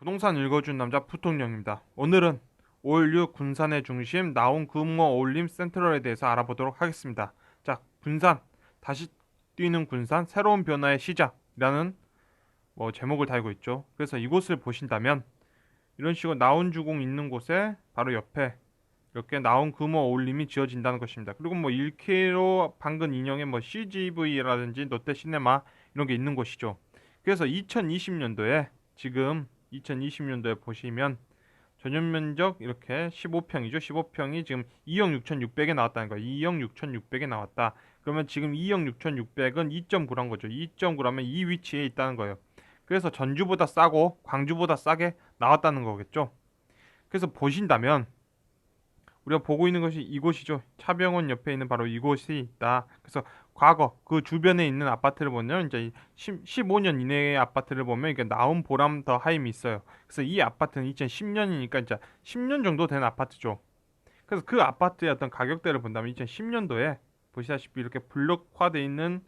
부동산 읽어준 남자 부통령입니다. 오늘은 5.16 군산의 중심 나온 금호 어울림 센트럴에 대해서 알아보도록 하겠습니다. 자, 군산, 다시 뛰는 군산, 새로운 변화의 시작이라는 제목을 달고 있죠. 그래서 이곳을 보신다면 이런 식으로 나온 주공 있는 곳에 바로 옆에 이렇게 나온 금호 어울림이 지어진다는 것입니다. 그리고 1km 방근 인형의 CGV라든지 롯데시네마 이런 게 있는 곳이죠. 그래서 2020년도에 지금 2020년도에 보시면 전용 면적 이렇게 15평이죠. 15평이 지금 2억 6,600에 나왔다는 거예요. 2억 6,600에 나왔다. 그러면 지금 2억 6,600은 2.9란 거죠. 2.9라면 이 위치에 있다는 거예요. 그래서 전주보다 싸고 광주보다 싸게 나왔다는 거겠죠. 그래서 보신다면 우리가 보고 있는 것이 이곳이죠. 차병원 옆에 있는 바로 이곳이 있다. 그래서 과거 그 주변에 있는 아파트를 보면 이제 15년 이내의 아파트를 보면 이게 나온 보람 더 하임이 있어요. 그래서 이 아파트는 2010년이니까 이제 10년 정도 된 아파트죠. 그래서 그 아파트의 어떤 가격대를 본다면 2010년도에 보시다시피 이렇게 블록화돼 있는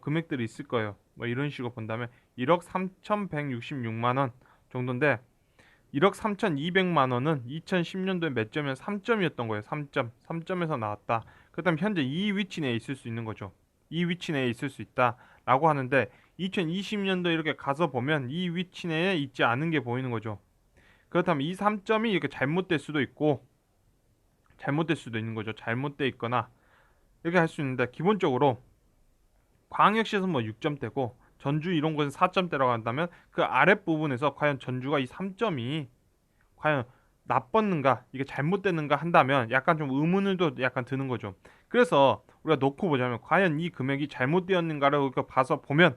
금액들이 있을 거예요. 이런 식으로 본다면 1억 3,166만 원 정도인데 1억 3,200만 원은 2010년도에 몇 점이면 3점이었던 거예요. 3점. 3점에서 나왔다. 그다음 현재 이 위치 내에 있을 수 있는 거죠. 이 위치 내에 있을 수 있다라고 하는데 2020년도에 이렇게 가서 보면 이 위치 내에 있지 않은 게 보이는 거죠. 그렇다면 이 3점이 이렇게 잘못될 수도 있고 잘못될 수도 있는 거죠. 잘못돼 있거나 이렇게 할 수 있는데 기본적으로 광역시에서 6점대고 전주 이런 곳은 4점대라고 한다면 그 아랫부분에서 과연 전주가 이 3점이 과연 나빴는가 이게 잘못됐는가 한다면 약간 좀 의문을도 약간 드는 거죠. 그래서 우리가 놓고 보자면 과연 이 금액이 잘못되었는가를 봐서 보면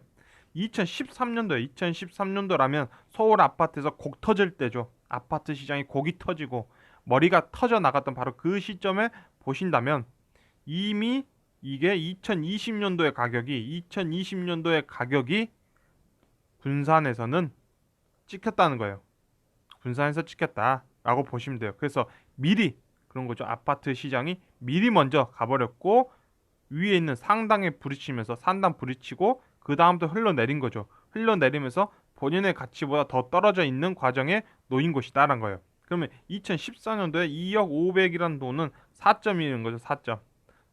2013년도라면 서울 아파트에서 곡 터질 때죠. 아파트 시장이 곡이 터지고 머리가 터져 나갔던 바로 그 시점에 보신다면 이미 이게 2020년도의 가격이 군산에서는 찍혔다는 거예요. 군산에서 찍혔다라고 보시면 돼요. 그래서 미리 그런 거죠. 아파트 시장이 미리 먼저 가버렸고 위에 있는 상당에 부딪히면서 상당 부딪히고 그 다음부터 흘러내린 거죠. 흘러내리면서 본연의 가치보다 더 떨어져 있는 과정에 놓인 곳이다라는 거예요. 그러면 2014년도에 2억 500이라는 돈은 4점이는 거죠. 4점.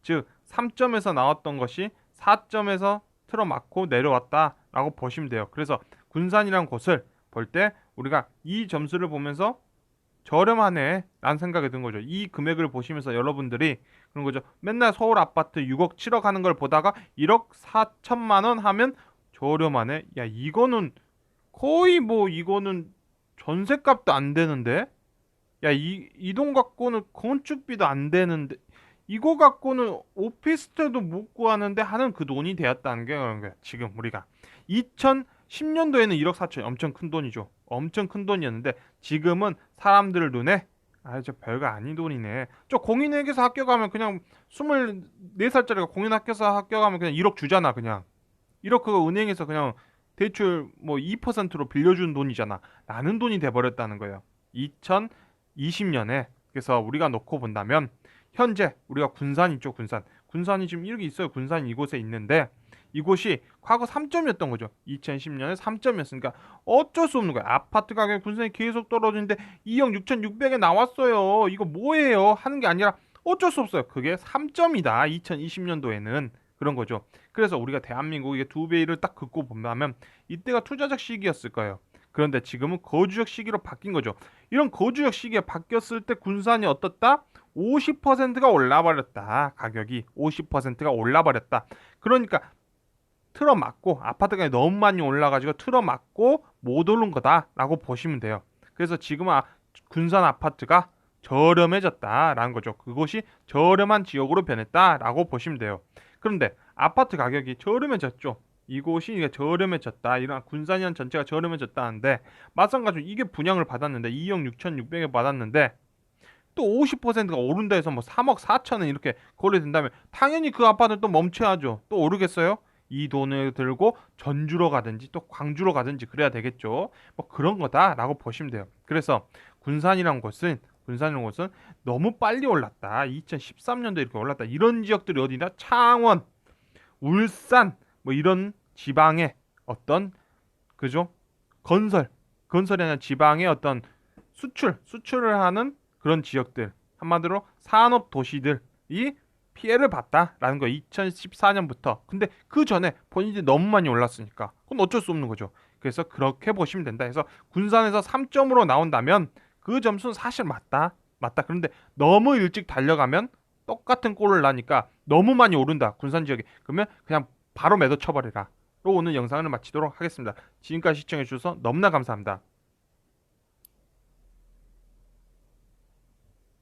즉 3점에서 나왔던 것이 4점에서 틀어막고 내려왔다라고 보시면 돼요. 그래서 군산이라는 곳을 볼 때 우리가 이 점수를 보면서 저렴하네 라는 생각이 든 거죠. 이 금액을 보시면서 여러분들이 그런 거죠. 맨날 서울 아파트 6억 7억 하는 걸 보다가 1억 4천만 원 하면 저렴하네. 야 이거는 거의 이거는 전셋값도 안 되는데 야 이 돈 갖고는 건축비도 안 되는데 이거 갖고는 오피스텔도 못 구하는데 하는 그 돈이 되었다는 게 그런 거야. 지금 우리가 2010년도에는 1억 4천 엄청 큰 돈이죠. 엄청 큰 돈이었는데 지금은 사람들 눈에 저 별거 아닌 돈이네. 저 공인회계사 학교 가면 그냥 24살짜리가 공인학교사 학교 가면 그냥 1억 주잖아. 그냥 1억 그거 은행에서 그냥 대출 2%로 빌려준 돈이잖아. 라는 돈이 돼버렸다는 거예요. 2020년에 그래서 우리가 놓고 본다면 현재 우리가 군산 있죠. 군산이 지금 이렇게 있어요. 군산 이곳에 있는데 이곳이 과거 3점이었던 거죠. 2010년에 3점이었으니까 어쩔 수 없는 거야. 아파트 가격 군산이 계속 떨어지는데 2억 6,600에 나왔어요. 이거 뭐예요? 하는 게 아니라 어쩔 수 없어요. 그게 3점이다. 2020년도에는 그런 거죠. 그래서 우리가 대한민국 이게 두 배를 딱 긋고 본다면 이때가 투자적 시기였을 거예요. 그런데 지금은 거주적 시기로 바뀐 거죠. 이런 거주적 시기에 바뀌었을 때 군산이 어떻다? 50%가 올라버렸다. 가격이 50%가 올라버렸다. 그러니까 틀어막고 아파트 가격이 너무 많이 올라가지고 틀어막고 못 오른 거다라고 보시면 돼요. 그래서 지금 군산 아파트가 저렴해졌다라는 거죠. 그곳이 저렴한 지역으로 변했다라고 보시면 돼요. 그런데 아파트 가격이 저렴해졌죠. 이곳이 이게 저렴해졌다. 이런 군산이란 전체가 저렴해졌다는데 마찬가지로 이게 분양을 받았는데 2억 6,600에 받았는데 또 50%가 오른다 해서 3억 4천은 이렇게 거래된다면 당연히 그 아파트는 또 멈춰야죠. 또 오르겠어요? 이 돈을 들고 전주로 가든지 또 광주로 가든지 그래야 되겠죠. 그런 거다라고 보시면 돼요. 그래서 군산이라는 곳은 너무 빨리 올랐다. 2013년도에 이렇게 올랐다. 이런 지역들이 어디나 창원, 울산 이런 지방의 어떤 그죠? 건설 건설이 아니라 지방의 어떤 수출을 하는 그런 지역들, 한마디로 산업 도시들이 피해를 봤다라는 거 2014년부터. 근데 그 전에 본인들이 너무 많이 올랐으니까 그건 어쩔 수 없는 거죠. 그래서 그렇게 보시면 된다. 해서 군산에서 3점으로 나온다면 그 점수는 사실 맞다. 맞다. 그런데 너무 일찍 달려가면 똑같은 골을 나니까 너무 많이 오른다. 군산 지역에. 그러면 그냥 바로 매도 쳐버리라. 로 오늘 영상을 마치도록 하겠습니다. 지금까지 시청해주셔서 너무나 감사합니다.